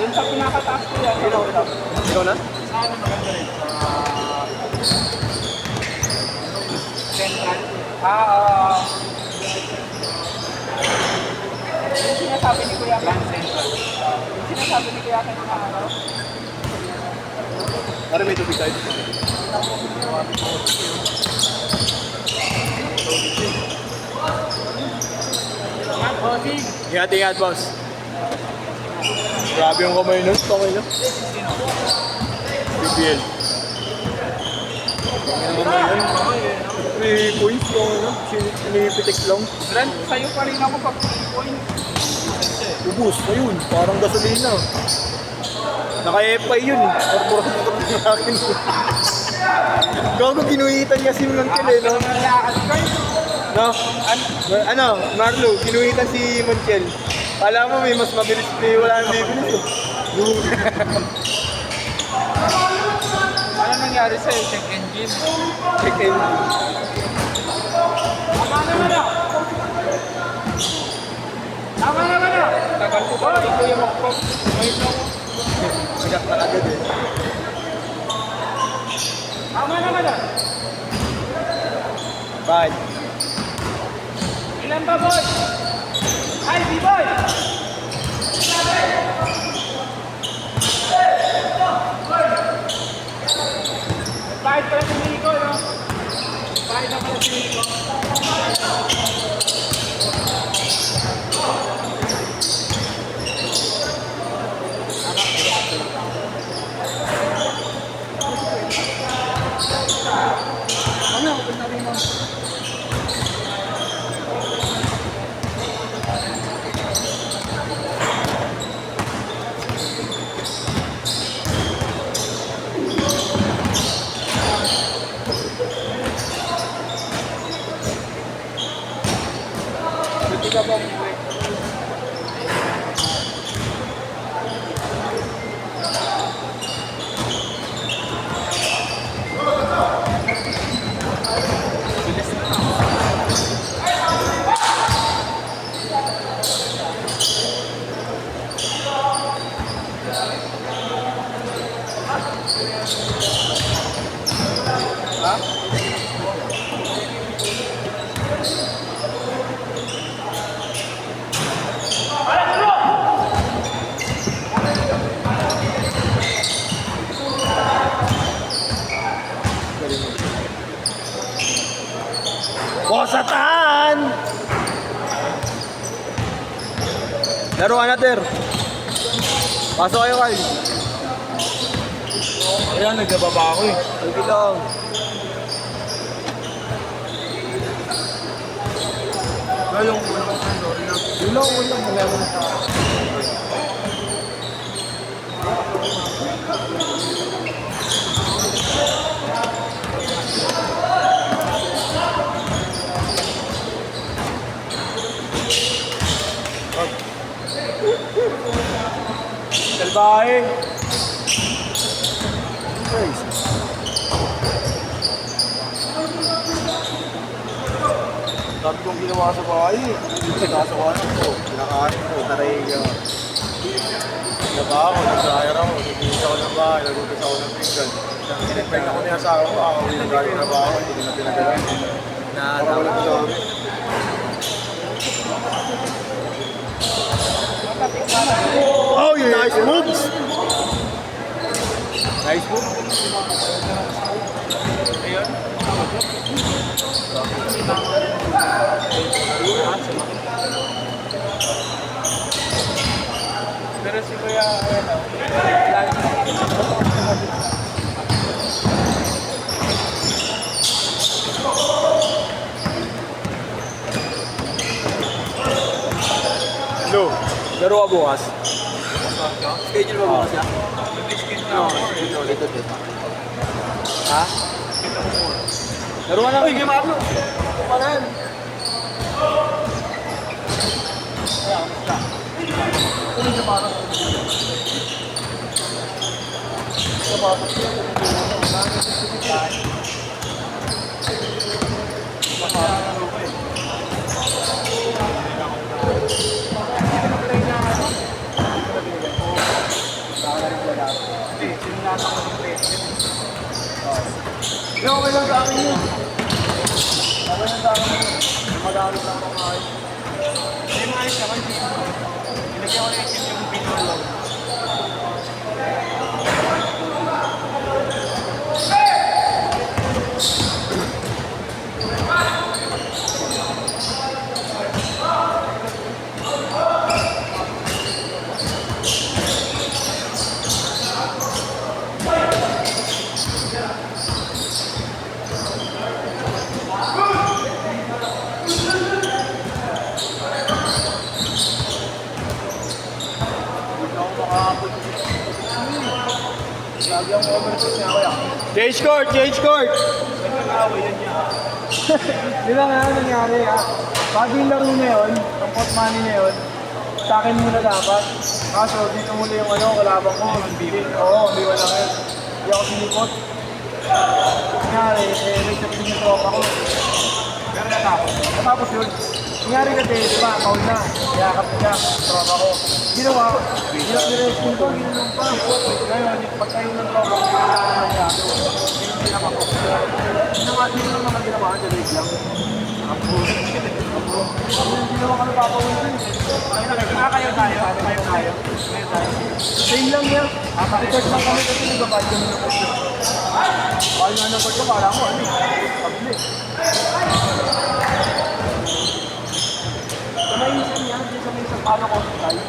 Doon sa pinakataas ko yan. Ikaw na? Sa ano maganda rin? Central. Yung sinasabi ni Kuya Grand Central. Yung sinasabi ni Kuya Ken na ano? Para may tubig tayo. Ingat, boss. Grabe yung kamay nun. Okay lang. BBL. May points lang, ano? Sinipitik lang. Grand, sa'yo pa rin ako pag 3 point. Ubus na yun. Parang gasolina. Naka-FI yun eh. Corporate ng akin. Gago, ginuhitan niya si Montiel eh, no? No? Ano? Marlo, ginuhitan si Montiel. Kala mo may mas mabilis, may wala nang bibilis eh. Ano nangyari sa'yo? Check engine. Check in. Tama naman na! Tama naman na! Tagal ko ba? Hindi ko yung makapag. Wait lang. Agak na agad eh. Tama naman na! Bye. Ilan ba, boy? Ay, B-boy! Kahit pala si Nico, no? Kahit na pala si Nico. Ano? Open na rin mo. Hindi ka ba umuwi? Bosatan! Laruan natin. Pasok kayo kayo. Ayan, nagbababa ako eh. Sige lang. Gayong Yun lang, wala. Mamaya mo na. salbahe. Sabi kong ginawa sa bahay. Sinasagawa na ko. Pinakain ko. Taray ka. Naba ako. Nag-dryer ako. Nag-iisa ko ng bahay. Nagugas ako ng pinggan. Sinipeg ako niya sa ako. Ako yung dryer na ba ako. Hindi na pinagalan. Para wala ko sa amin. Oh, yeah. Nice moves! Nice move. Ayun. Pero si Kuya, ano, Hello. Laro ka bukas? Schedule ba bukas yan? schedule Dito. Ha? Laro ka na. Uy, game up. Panan. Wala. Hindi, sinunasa ko ng president. Hindi, okay lang sa akin yun. Okay lang sa akin yun. Magamit lang ako ngayon. Hindi, maayos naman dito. Pinagyan ko na yung video lang. Change court! Change court! Di ba nga nangyari ha? Bago yung laro na yun, ang pot money na yun, sa akin muna dapat. Kaso dito muna yung kalabang ko. Oo, B1 lang yun. Hindi ako sinipot. Nangyari, may sabi yung tropa ko. Pero natapos yun. Nangyari kasi, di ba, paul na. Yakap niya, tropa ko. Ginawa ko. Ginawa ko, ginawa pa. Ngayon, pagkain ng tropa ko, ginawa niya. Ginawa ko. Hindi naman naman ginawa ko, direct lang. Hindi naman kami papawin. Kayo tayo. Same lang yan. Record lang kami kasi nagbabayad kami ng coach. Mahal nga ng coach ko, kala ko pabili. Kamainisan niya, sa may isang paano ko tayo.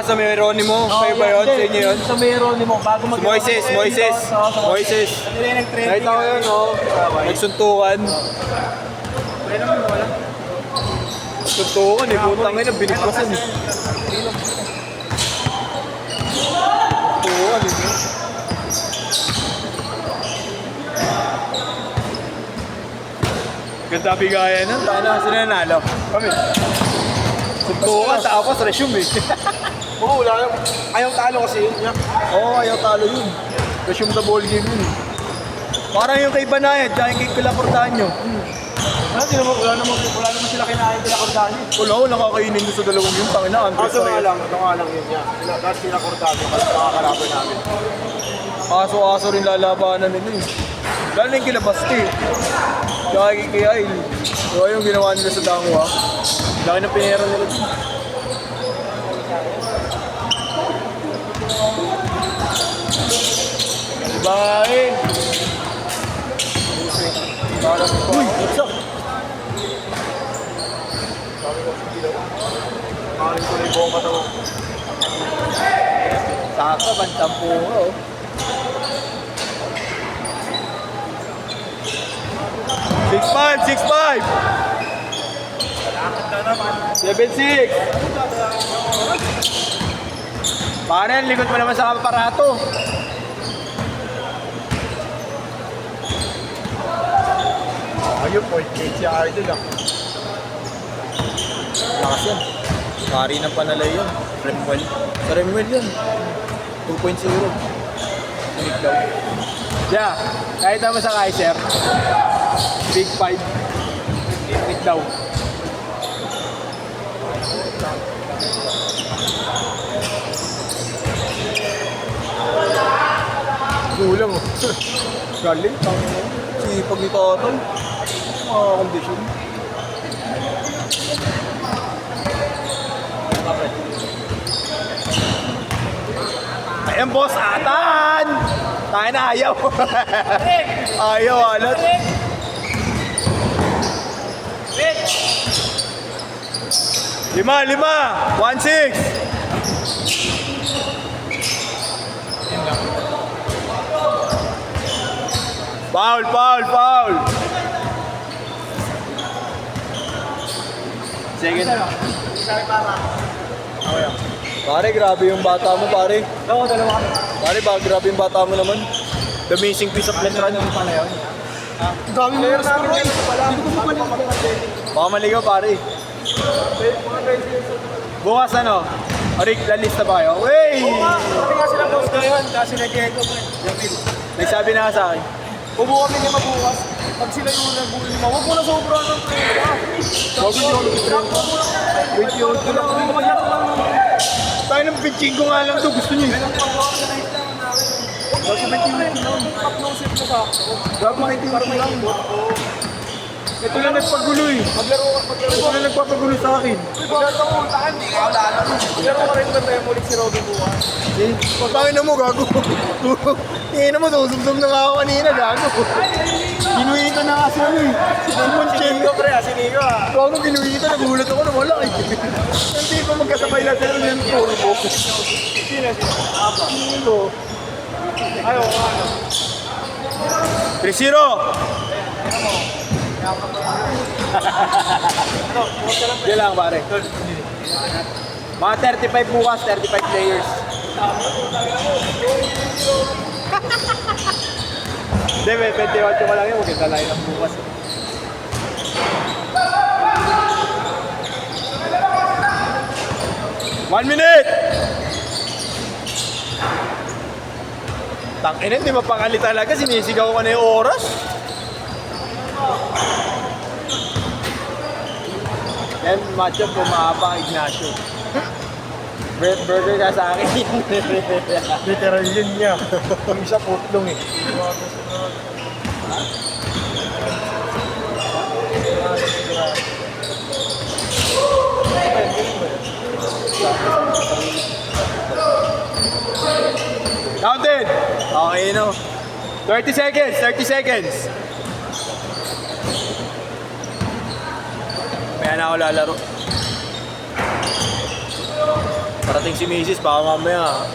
Sa Meronimo. Kayo ba yun? Sa inyo yun? Sa Meronimo, bago mag- Moises. Nakita ko yun, nagsuntukan. Suntukan putang ina, biniglasan Suntukan Ganda bigayan nun, tayo na sila nanalo. Kami. Suntukan, tapos resume Oo, wala yung... Ayaw talo kasi yun. ayaw talo yun. Resume the ball game yun. Parang yung kay Banayad, tsaka yung kay Kulaportanyo. Wala naman sila kinain nila Cordani. Wala, nakakainin doon sa dalawang yung tangina. Kaso nga lang, ito nga lang yun niya. Dahil sila Cordani, mas makakalaban namin. Aso-aso rin lalabanan nila eh. Lalo na yung kilabasti. Tsaka kay Ail. So yung ginawa nila sa Dangwa. Laki na pinera nila dun. Bye! Uy! What's up? Maraming ko na yung buong katawan. Saka, bantampo ko. 6'5", 6'5". 7'6". Parang likod mo naman sa aparato. Ayun, point gate si Idol ah. Lakas yan. Kari ng panalay yun. Remwell. Sa Remwell yun. 2.0. Sinig daw. Yeah. Kahit naman sa Kaiser. Big 5. Sinig daw. Gulang oh. Galing. Sipag ni Totoy. Mga kondisyon. Ayan boss, atan! Tayo na ayaw. Ayaw, alat. Lima, 1-6. Foul. Second. Pare, grabe yung bata mo, pare. Oo, dalawa kami. Pare, grabe yung bata mo naman. The amazing piece of lettran. Pala yun. Dami na yun namin dito pala. Hindi ko mabalik. Baka maligaw, pare. Bukas ano? Arik, lalista ba kayo? Wey! Hindi nga sila boss ngayon. Kasi nag-echo. Nagsabi na nga sa akin. Ubo kami niya mabukas. Pag sila yung nag-uuli mo, huwag mo na sobra ng pera. Huwag mo Wait, yun. Kung maglaro lang. Tayo ng pitching ko nga lang to, gusto niyo. Ganun pag-organize Up-no-set mo sa ako. Gago makitingin lang. Ito lang nagpagulo eh. Ito lang nagpapagulo sa akin. Maglaro mo, tahan, di ka lalaro. Maglaro ka rin ba tayo mulit si Robin bukas? Pagkain na mo, gago. Tingin mo, susubsub na nga ako kanina, gago. Ginuhito na kasi ano eh. Sinigo pre, sinigo ah. Gago, ginuhito, nagulat ako na wala eh. Hindi pa magkasabay na sir, yan po. Sino? Aba. Sino? Ayaw, ano? 3-0! Yan lang pare. Mga 35 bukas, 35 players. Hindi, 28 ko lang yun. Maganda lang yun ang bukas. One minute! Tangina, hindi mapakali talaga. Sinisigaw ko na yung oras. Yan, matchup po mahaba, Ignacio. Burger ka sa akin. Literal yun niya. Ang isa putlong eh. Counted! Okay, no. 30 seconds, 30 seconds. Kaya na ako lalaro. Parating si Mrs. Baka mamaya.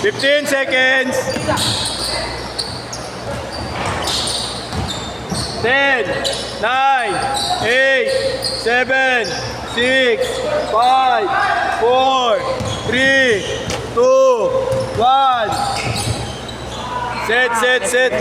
15 seconds. 10, 9, 8, 7, 6, 5, 4, 3, 2, 1. Set, set, set.